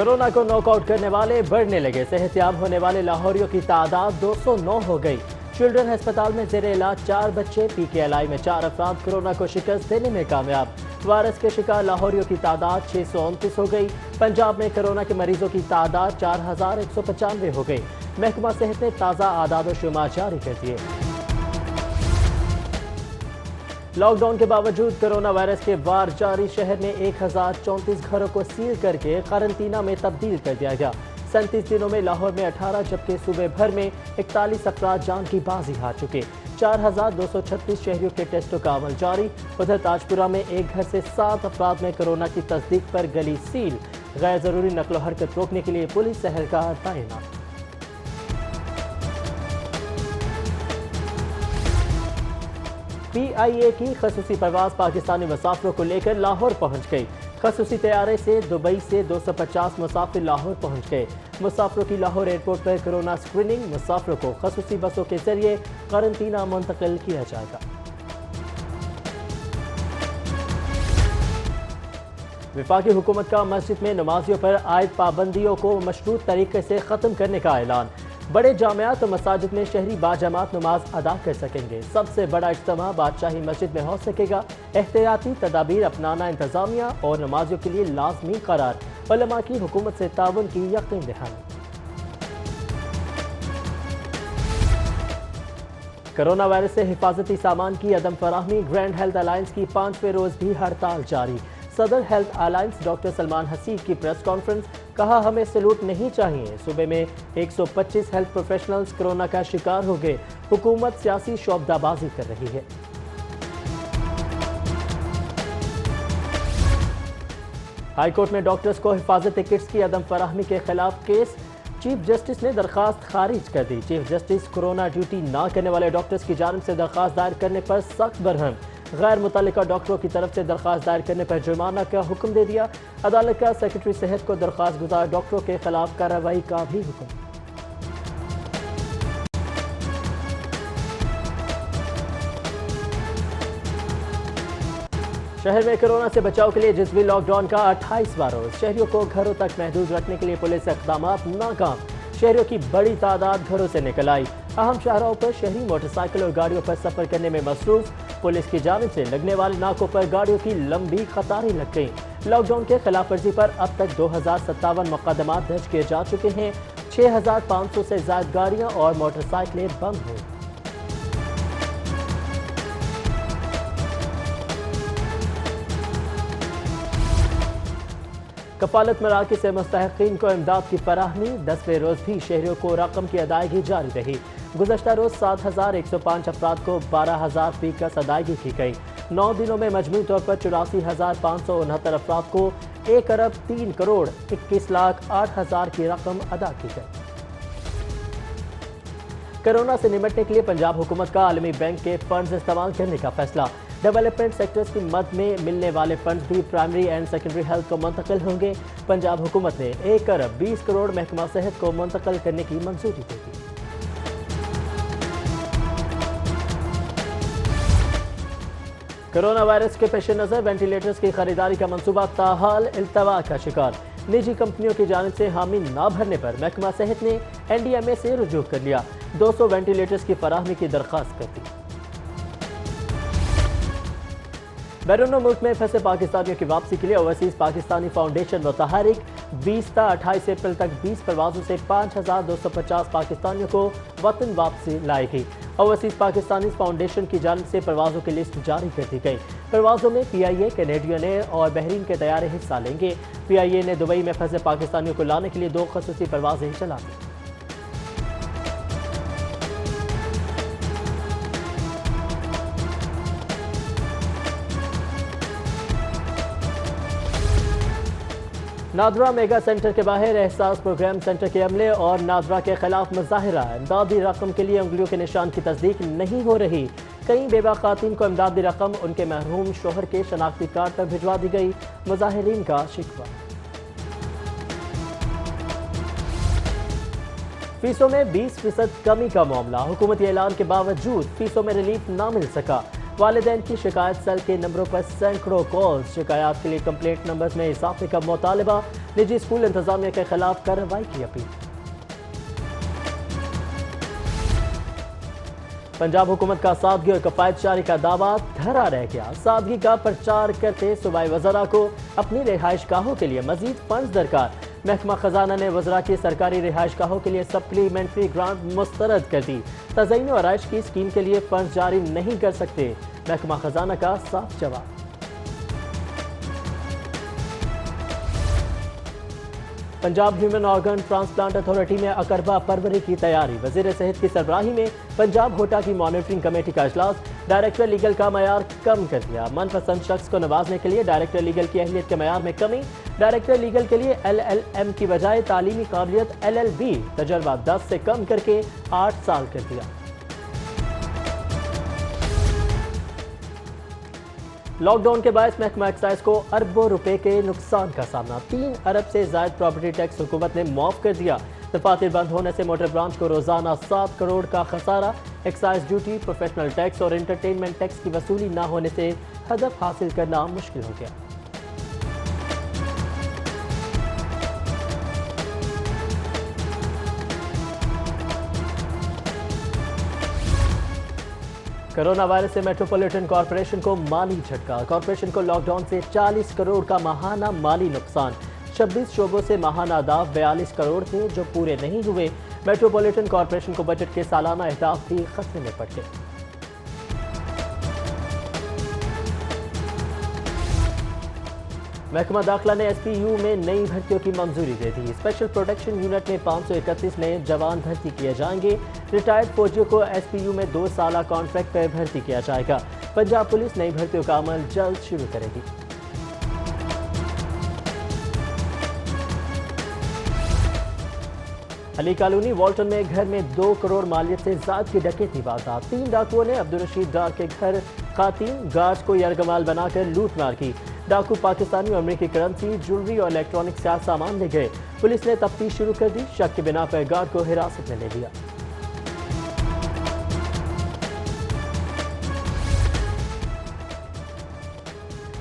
Corona को knock out करने वाले बढ़ने लगे। सेहतयाब होने वाले लाहौरियों की तादाद 209 हो गई। चिल्ड्रन अस्पताल में जेर इलाज 4 बच्चे। PKLI में 4 अफराद कोरोना को शिकस्त देने में कामयाब। वायरस के शिकार लाहौरियों की तादाद 629 हो गई। पंजाब में कोरोना के मरीजों की तादाद 4195 हो गई। महकमा सेहत ने ताज़ा आदाद शुमार जारी कर दिए। लॉकडाउन के बावजूद कोरोना वायरस के वार जारी। शहर में 1034 घरों को सील करके कारंटीना में तब्दील कर दिया गया। 37 दिनों में लाहौर में 18 जबकि सूबे भर में 41 अफराद जान की बाजी हार चुके। 4236 शहरियों के टेस्टों का अमल जारी। उधर ताजपुरा में एक घर से 7 अफराद में कोरोना की तस्दीक पर गली सील। गैर जरूरी नकलो हरकत रोकने के लिए पुलिस एहलकार तैनात। PIA की खसूसी परवाज पाकिस्तानी मुसाफिरों को लेकर लाहौर पहुंच गई। खसूसी तैयारे से दुबई से 250 मुसाफिर लाहौर पहुंच गए। मुसाफिरों की लाहौर एयरपोर्ट पर कोरोना स्क्रीनिंग। मुसाफिरों को खसूसी बसों के जरिए कारंटीना मुंतकिल किया जाएगा। वफाकी हुकूमत का मस्जिद में नमाजियों पर आयद पाबंदियों को मशरूत तरीके से ख़त्म करने का ऐलान। बड़े जामियात और मसाजिद में शहरी बाजमात नमाज अदा कर सकेंगे। सबसे बड़ा इज्तिमा बादशाही मस्जिद में हो सकेगा। एहतियाती तदाबीर अपनाना इंतजामिया और नमाजियों के लिए लाजमी करार। उलमा की हुकूमत से ताउन की यकीन दहानी। कोरोना वायरस से हिफाजती सामान की अदम फराहमी। ग्रैंड हेल्थ अलायंस की 5वें रोज भी हड़ताल जारी। सदर health alliance doctor Salman Haseeb की प्रेस कॉन्फ्रेंस। कहा, हमें सलूट नहीं चाहिए। सूबे में 125 हेल्थ प्रोफेशनल्स कोरोना का शिकार हो गए। हुकूमत सियासी शोबदाबाजी कर रही है। हाई कोर्ट में डॉक्टर्स को हिफाजती किट्स की अदम फराहमी के खिलाफ केस। चीफ जस्टिस ने दरखास्त खारिज कर दी। चीफ जस्टिस कोरोना ड्यूटी न करने वाले डॉक्टर्स की जानिब से दरखास्त दायर करने पर सख्त बरहम। गैर मुतल्लिका डॉक्टरों की तरफ से दरखास्त दायर करने पर जुर्माना का हुक्म दे दिया। अदालत का सेक्रेटरी सेहत को दरखास्त गुजार डॉक्टरों के खिलाफ कार्रवाई का भी हुक्म। शहर में कोरोना से बचाव के लिए जिसवी लॉकडाउन का 28वां रोज। शहरियों को घरों तक महदूद रखने के लिए पुलिस इक़दामात नाकाम। शहरियों की बड़ी तादाद घरों से निकल आई। अहम शाहराहों पर शहरी मोटरसाइकिल और गाड़ियों पर सफर करने में मसरूफ। पुलिस की जानिब से लगने वाले नाकों पर गाड़ियों की लंबी कतारें लग गई। लॉकडाउन के खिलाफ वर्जी पर अब तक 2057 मुकदमात दर्ज किए जा चुके हैं। 6500 से ज्यादा गाड़ियां और मोटरसाइकिलें बंद हुई। कफालत मराकज़ से मुस्तहिक़ीन को इमदाद की फराहमी। 10वें रोज भी शहरियों को रकम की अदायगी जारी रही। गुज़श्ता रोज 7105 अफराद को 12000 फीसद अदायगी की गई। 9 दिनों में मजमूई तौर पर 84,569 अफराद को 1 अरब 3 करोड़ 21 लाख 8 हजार की रकम अदा की गई। कोरोना से निपटने के लिए पंजाब हुकूमत का आलमी बैंक के फंड्स इस्तेमाल करने का फैसला। डेवलपमेंट सेक्टर्स की मद में मिलने वाले फंड्स भी प्राइमरी एंड सेकेंडरी हेल्थ को मुंतकिल होंगे। पंजाब हुकूमत ने 1 अरब 20 करोड़ महकमा सेहत को मुंतकिल करने की मंजूरी दे दी। कोरोना वायरस के पेश नज़र वेंटिलेटर्स की खरीदारी का मंसूबा ताहाल इल्तवा का शिकार। निजी कंपनियों की जानिब से हामी न भरने पर महकमा सेहत ने NDMA से रुजू कर लिया। 200 वेंटिलेटर्स की फराहमी की दरख्वास्त कर दी। बैरून मुल्क में फंसे पाकिस्तानियों की वापसी के लिए ओवरसीज पाकिस्तानी फाउंडेशन मुतहरिक। 20 से 28 अप्रैल तक 20 परवाजों से 5250 पाकिस्तानियों को वतन वापसी लाएगी। ओवरसीज पाकिस्तानी फाउंडेशन की जानिब से परवाजों की लिस्ट जारी कर दी गई। परवाजों में PIA, कैनेडियन एयर और बहरीन के तैयारे हिस्सा लेंगे। PIA ने दुबई में फंसे पाकिस्तानियों को लाने के लिए 2 खसूसी परवाजें चला दी। नादरा मेगा सेंटर के बाहर एहसास प्रोग्राम सेंटर के अमले और नादरा के खिलाफ मुजाहिरा। इमदादी रकम के लिए उंगलियों के निशान की तस्दीक नहीं हो रही। कई बेवा खातून को इमदादी रकम उनके मरहूम शोहर के शनाख्ती कार्ड पर भिजवा दी गई। मुजाहिरीन का शिकवा। फीसों में 20% कमी का मामला। हुकूमती ऐलान के बावजूद फीसों में रिलीफ ना मिल सका। والدین کی شکایت سیل کے نمبروں پر سینکڑوں کالز، شکایات کے لیے کمپلینٹ نمبرز میں اضافے کا مطالبہ، نجی اسکول انتظامیہ کے خلاف کارروائی کی اپیل۔ پنجاب حکومت کا سادگی اور کفایت جاری کا دعویٰ دھرا رہ گیا۔ سادگی کا پرچار کرتے صوبائی وزراء کو اپنی رہائش گاہوں کے لیے مزید فنڈز درکار۔ محکمہ خزانہ نے وزراء کی سرکاری رہائش گاہوں کے لیے سپلیمنٹری گرانٹ مسترد کر دی۔ تزئین و آرائش کی اسکیم کے لیے فنڈز جاری نہیں کر سکتے، محکمہ خزانہ کا صاف جواب۔ Punjab human organ transplant authority میں اقربا پروری کی تیاری، وزیر صحت کی سربراہی میں پنجاب ہوٹا کی مانیٹرنگ کمیٹی کا اجلاس، ڈائریکٹر لیگل کا معیار کم کر دیا، من پسند شخص کو نوازنے کے لیے ڈائریکٹر لیگل کی اہلیت کے معیار میں کمی، ڈائریکٹر لیگل کے لیے LLM کی بجائے تعلیمی قابلیت LLB تجربہ 10 سے کم کر کے 8 سال کر دیا۔ لاک ڈاؤن کے باعث محکمہ ایکسائز کو اربوں روپے کے نقصان کا سامنا، 3 ارب سے زائد پراپرٹی ٹیکس حکومت نے معاف کر دیا۔ دفاتر بند ہونے سے موٹر برانچ کو روزانہ 7 کروڑ کا خسارہ، ایکسائز ڈیوٹی، پروفیشنل ٹیکس اور انٹرٹینمنٹ ٹیکس کی وصولی نہ ہونے سے ہدف حاصل کرنا مشکل ہو گیا۔ کرونا وائرس سے میٹروپولیٹن کارپوریشن کو مالی جھٹکا، کارپوریشن کو لاک ڈاؤن سے 40 کروڑ کا ماہانہ مالی نقصان، 26 شعبوں سے ماہانہ اہداف 42 کروڑ تھے جو پورے نہیں ہوئے، میٹروپولیٹن کارپوریشن کو بجٹ کے سالانہ اہداف بھی خطرے میں پڑ گئے۔ محکمہ داخلہ نے SPU میں نئی بھرتیوں کی منظوری دے دی، اسپیشل پروٹیکشن یونٹ میں 531 نئے جوان بھرتی کیے جائیں گے، ریٹائرڈ فوجیوں کو SPU میں 2 سالہ کانٹریکٹ پر بھرتی کیا جائے گا۔ پنجاب پولیس نئی بھرتیوں کا عمل جلد شروع کرے گی۔ علی کالونی والٹن میں گھر میں 2 کروڑ مالیت سے زائد کی ڈکیتی واردات، 3 ڈاکوؤں نے عبدالرشید ڈار کے گھر خواتین گارڈز کو یرغمال بنا کر لوٹ مار کی، ڈاکو پاکستانی اور امریکی کرنسی، جولری اور الیکٹرانک سیاہ سامان لے گئے، پولیس نے تفتیش شروع کر دی، شک کی بنا پر گارڈ کو حراست میں لے لیا۔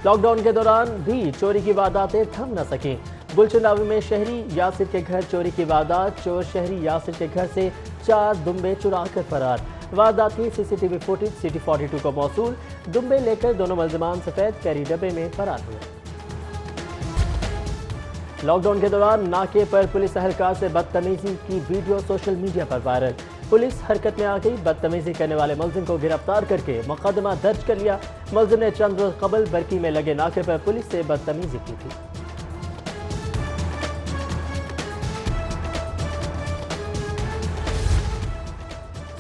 لاک ڈاؤن کے دوران بھی چوری کی وارداتیں تھم نہ سکیں، گلچنداوی میں شہری یاسر کے گھر چوری کی واردات، چور شہری یاسر کے گھر سے 4 دمبے چرا کر فرار، واردات کی CCTV فوٹیج سٹی 42 کو موصول، دمبے لے کر دونوں ملزمان سفید کیری ڈبے میں فرار ہوئے۔ لاک ڈاؤن کے دوران ناکے پر پولیس اہلکار سے بدتمیزی کی ویڈیو سوشل میڈیا پر وائرل، پولیس حرکت میں آ گئی، بدتمیزی کرنے والے ملزم کو گرفتار کر کے مقدمہ درج کر لیا، ملزم نے چند روز قبل برکی میں لگے ناکے پر پولیس سے بدتمیزی کی تھی۔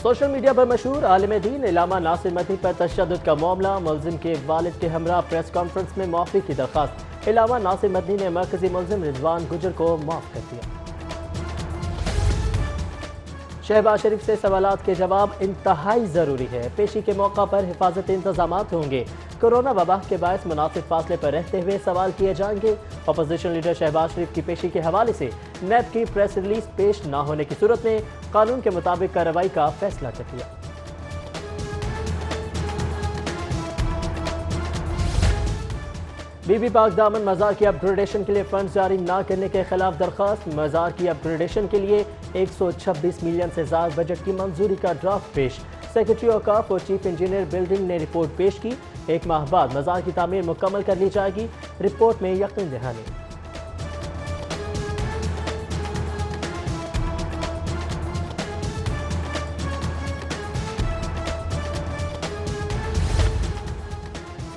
سوشل میڈیا پر مشہور عالم دین علامہ ناصر مدنی پر تشدد کا معاملہ، ملزم کے والد کے ہمراہ پریس کانفرنس میں معافی کی درخواست، علامہ ناصر مدنی نے مرکزی ملزم رضوان گجر کو معاف کر دیا۔ شہباز شریف سے سوالات کے جواب انتہائی ضروری ہے، پیشی کے موقع پر حفاظتی انتظامات ہوں گے، کورونا وبا کے باعث مناسب فاصلے پر رہتے ہوئے سوال کیے جائیں گے، اپوزیشن لیڈر شہباز شریف کی پیشی کے حوالے سے نیب کی پریس ریلیز پیش نہ ہونے کی صورت میں قانون کے مطابق کارروائی کا فیصلہ کر دیا۔ بی بی پاک دامن مزار کی اپ گریڈیشن کے لیے فنڈز جاری نہ کرنے کے خلاف درخواست، مزار کی اپ گریڈیشن کے لیے 126 ملین سے زائد بجٹ کی منظوری کا ڈرافٹ پیش، سیکرٹری اوقاف اور چیف انجینئر بلڈنگ نے رپورٹ پیش کی، 1 ماہ بعد مزار کی تعمیر مکمل کر لی جائے گی، رپورٹ میں یقین دہانی۔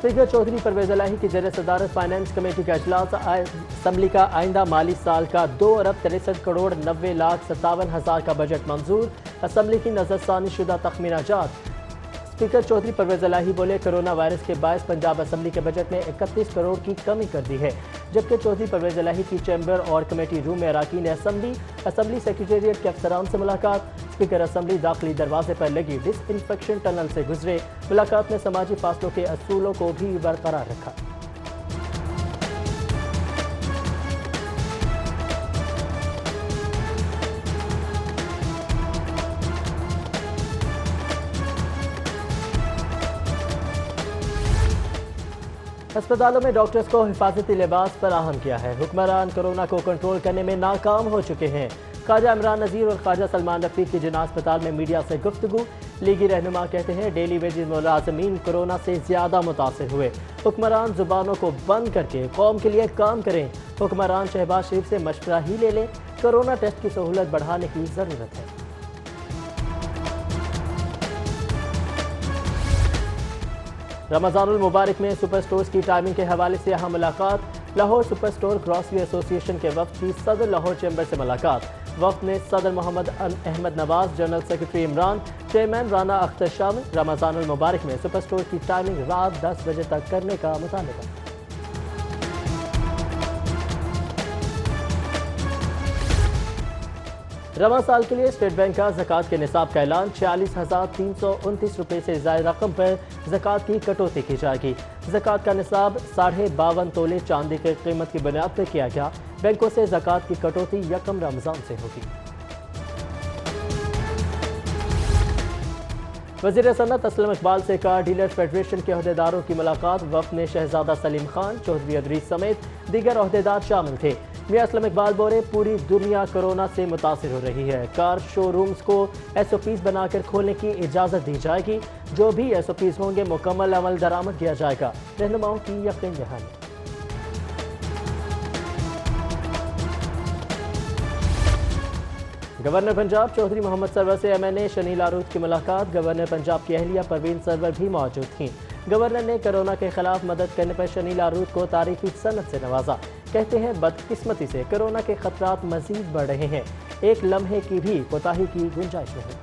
اسپیکر چودھری پرویز الہی کی زیر صدارت فائنانس کمیٹی کا اجلاس، اسمبلی کا آئندہ مالی سال کا 2 ارب 63 کروڑ 90 لاکھ 57 ہزار کا بجٹ منظور، اسمبلی کی نظر ثانی شدہ تخمینہ جات۔ اسپیکر چودھری پرویز الہی بولے، کورونا وائرس کے باعث پنجاب اسمبلی کے بجٹ میں 31 کروڑ کی کمی کر دی ہے، جبکہ چودھری پرویز الہی کی چیمبر اور کمیٹی روم میں اراکین اسمبلی سیکریٹریٹ کے افسران سے ملاقات، اسپیکر اسمبلی داخلی دروازے پر لگی ڈس انفیکشن ٹنل سے گزرے، ملاقات میں سماجی فاصلوں کے اصولوں کو بھی برقرار رکھا۔ अस्पतालों में डॉक्टर्स को हिफाजती लिबास फराहम किया है। हुक्मरान कोरोना को कंट्रोल करने में नाकाम हो चुके हैं। ख्वाजा इमरान नज़ीर और ख्वाजा सलमान रफीक की जिन्ना अस्पताल में मीडिया से गुफ्तगू। लीगी रहनुमा कहते हैं डेली वेजेस मुलाजमीन कोरोना से ज़्यादा मुतासिर हुए। हुक्मरान जुबानों को बंद करके कौम के लिए काम करें। हुक्मरान शहबाज शरीफ से मशवरा ही ले लें। कोरोना टेस्ट की सहूलत बढ़ाने की ज़रूरत है। रमज़ानुल मुबारक में सुपर स्टोर्स की टाइमिंग के हवाले से अहम मुलाकात। Lahore super store grocery association के वफ्द की सदर लाहौर चैम्बर से मुलाकात। वफ्द में सदर Mohammad Ahmad Nawaz, general secretary Imran, chairman Rana Akhtar शामिल। रमज़ानुल मुबारक में सुपर स्टोर की टाइमिंग रात 10 बजे तक करने का मुतालबा। रवां साल के लिए स्टेट बैंक का ज़कात के निसाब का ऐलान। 46,329 रुपये से ज़ायद रकम पर ज़कात की कटौती की जाएगी। ज़कात का निसाब 52.5 तोले चांदी की कीमत की बुनियाद पर किया गया। बैंकों से ज़कात की कटौती यकम रमज़ान से होगी। वज़ीर सनत असलम इकबाल से कार डीलर फेडरेशन के अहदेदारों की मुलाकात। वफ़द में शहजादा सलीम खान, चौधरी अदरीस समेत दीगर अहदेदार शामिल थे। मियां असलम इकबाल बोले पूरी दुनिया कोरोना से मुतासिर हो रही है। कार शोरूम्स को SOPs बनाकर खोलने की इजाज़त दी जाएगी। जो भी SOPs होंगे मुकम्मल अमल दरामद किया जाएगा। रहनुमाओं की यकीन दहानी। गवर्नर पंजाब चौधरी मोहम्मद सरवर से MNA शनील आरूद की मुलाकात। गवर्नर पंजाब की अहलिया परवीन सरवर भी मौजूद थीं। गवर्नर ने कोरोना के खिलाफ मदद करने पर शनील आरूद को तारीफी सनत से नवाजा। कहते हैं बदकिस्मती से कोरोना के खतरात मजीद बढ़ रहे हैं। एक लम्हे की भी कोताही की गुंजाइश नहीं।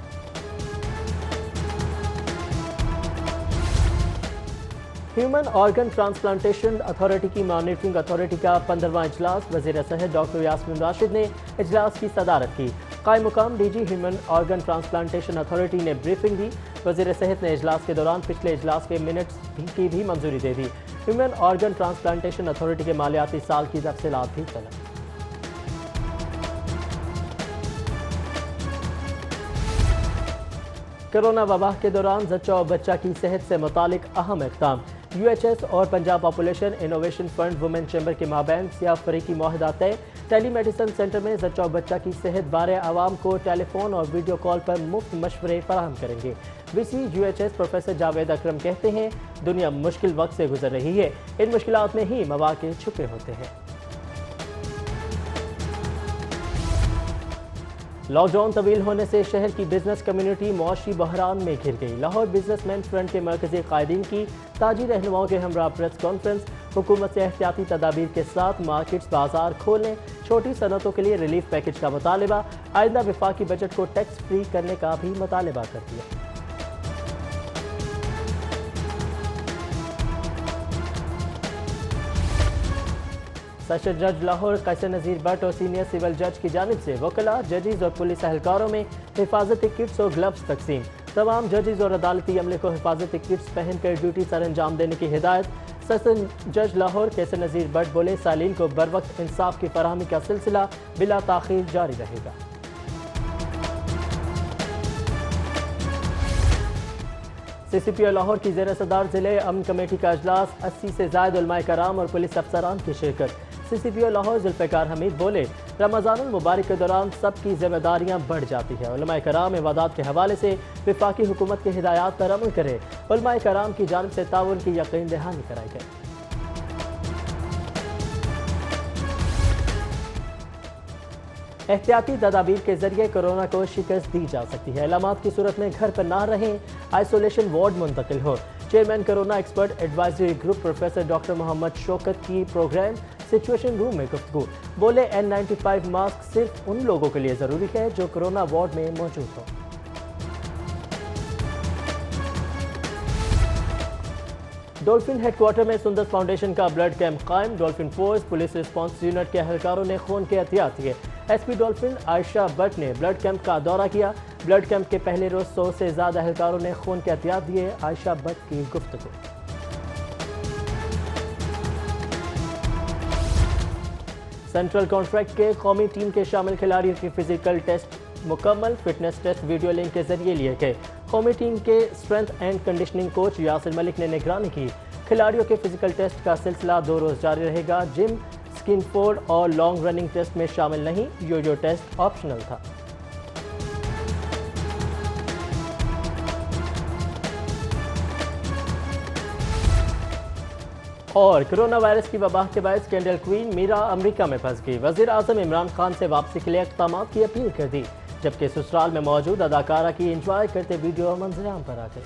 ह्यूमन ऑर्गन ट्रांसप्लांटेशन अथॉरिटी की मॉनिटरिंग अथॉरिटी का 15वां इजलास। वज़ीर सेहत डॉक्टर यास्मीन राशिद ने इजलास की सदारत की। कायम मुकाम DG human organ transplantation authority ने ब्रीफिंग दी। वज़ीर सेहत ने इजलास के दौरान पिछले इजलास के मिनट्स की भी मंजूरी दे दी। ह्यूमन ऑर्गन ट्रांसप्लांटेशन अथॉरिटी के मालियाती साल की तफसीलात भी तलब। कोरोना वबा के दौरान जच्चा और बच्चा की सेहत से मुतालिक अहम इक़दाम। UHS और Punjab population innovation fund women chamber के माबैन सिया फरीकी मुआहदा तय। टेली मेडिसिन सेंटर में जच्चा और बच्चा की सेहत बारे आवाम को टेलीफोन और वीडियो कॉल पर मुफ्त मशवरे फराहम करेंगे। VC UHS प्रोफेसर जावेद अकरम कहते हैं दुनिया मुश्किल वक्त से गुजर रही है। इन मुश्किलात में ही मौके छुपे होते हैं। लॉकडाउन तवील होने से शहर की बिजनेस कम्युनिटी मुआशी बहरान में घिर गई। लाहौर बिजनेसमैन फ्रंट के मरकजी कायदीन की ताजी रहनुमाओं के हमरा प्रेस कॉन्फ्रेंस। हुकूमत से एहतियाती तदाबीर के साथ मार्केट्स बाजार खोलने, छोटी सनतों के लिए रिलीफ पैकेज का मुतालबा। आइंदा वफाकी बजट को टैक्स फ्री करने का भी मुतालबा कर दिया। सेशन जज लाहौर कैसर नज़ीर भट्ट और सीनियर सिविल जज की जानिब से वकला, जजेस और पुलिस एहलकारों में हिफाजती किट्स और ग्लव्स तकसीम। तमाम जजेस और अदालती अमले को हिफाजती किट्स पहनकर ड्यूटी सर अंजाम देने की हिदायत। सेशन जज लाहौर कैसर नज़ीर भट्ट बोले सालीन को बर वक्त इंसाफ की फराहमी का सिलसिला बिला ताखीर जारी रहेगा। CCPO लाहौर की ज़ेर सदार ज़िले अमन कमेटी का अजलास। 80 से ज़ायद उलमाए कराम और पुलिस अफसरान की शिरकत। CCPO लाहौर जुल्फ़िकार हमीद बोले रमज़ानुल मुबारक के दौरान सबकी जिम्मेदारियां बढ़ जाती है। उलमाए कराम इबादत के हवाले से वफाकी हुकूमत की हिदायत पर अमल करे। उलमाए कराम की जानिब से ताउन की यकीन दहानी कराई गई। एहतियाती तदाबीर के जरिए कोरोना को शिकस्त दी जा सकती है। अलामात की सूरत में घर पर ना रहें, आइसोलेशन वार्ड मुंतकिल हो। Chairman corona expert advisory group professor doctor Mohammad Shaukat की प्रोग्राम सिचुएशन रूम में गुफ्तगू। बोले N95 मास्क सिर्फ उन लोगों के लिए ज़रूरी है जो कोरोना वार्ड में मौजूद हो। डॉल्फिन हेडक्वार्टर में सुंदर फाउंडेशन का ब्लड कैंप कायम। Dolphin force police response unit के एहलकारों ने खून के एहतियात किए। SP डॉल्फिन आयशा भट्ट ने ब्लड कैंप का दौरा किया। ब्लड कैंप के पहले रोज 100 से ज्यादा एहलकारों ने खून के एहतियात दिए। आयशा भट्ट की गुफ्तगू। सेंट्रल कॉन्ट्रैक्ट के कौमी टीम के शामिल खिलाड़ियों की फिजिकल टेस्ट मुकम्मल। फिटनेस टेस्ट वीडियो लिंक के जरिए लिए गए। कौमी टीम के strength and conditioning coach Yasir Malik ने निगरानी की। کھلاڑیوں کے فزیکل ٹیسٹ کا سلسلہ 2 روز جاری رہے گا۔ جم، سکن فورڈ اور لانگ رننگ ٹیسٹ میں شامل نہیں، یو ٹیسٹ آپشنل تھا۔ اور کرونا وائرس کی وبا کے باعث کینڈل کوئین میرا امریکہ میں پھنس گئی۔ وزیر اعظم عمران خان سے واپسی کے لیے اقدامات کی اپیل کر دی، جبکہ سسرال میں موجود اداکارہ کی انجوائے کرتے ویڈیو منظر عام پر آ گئی۔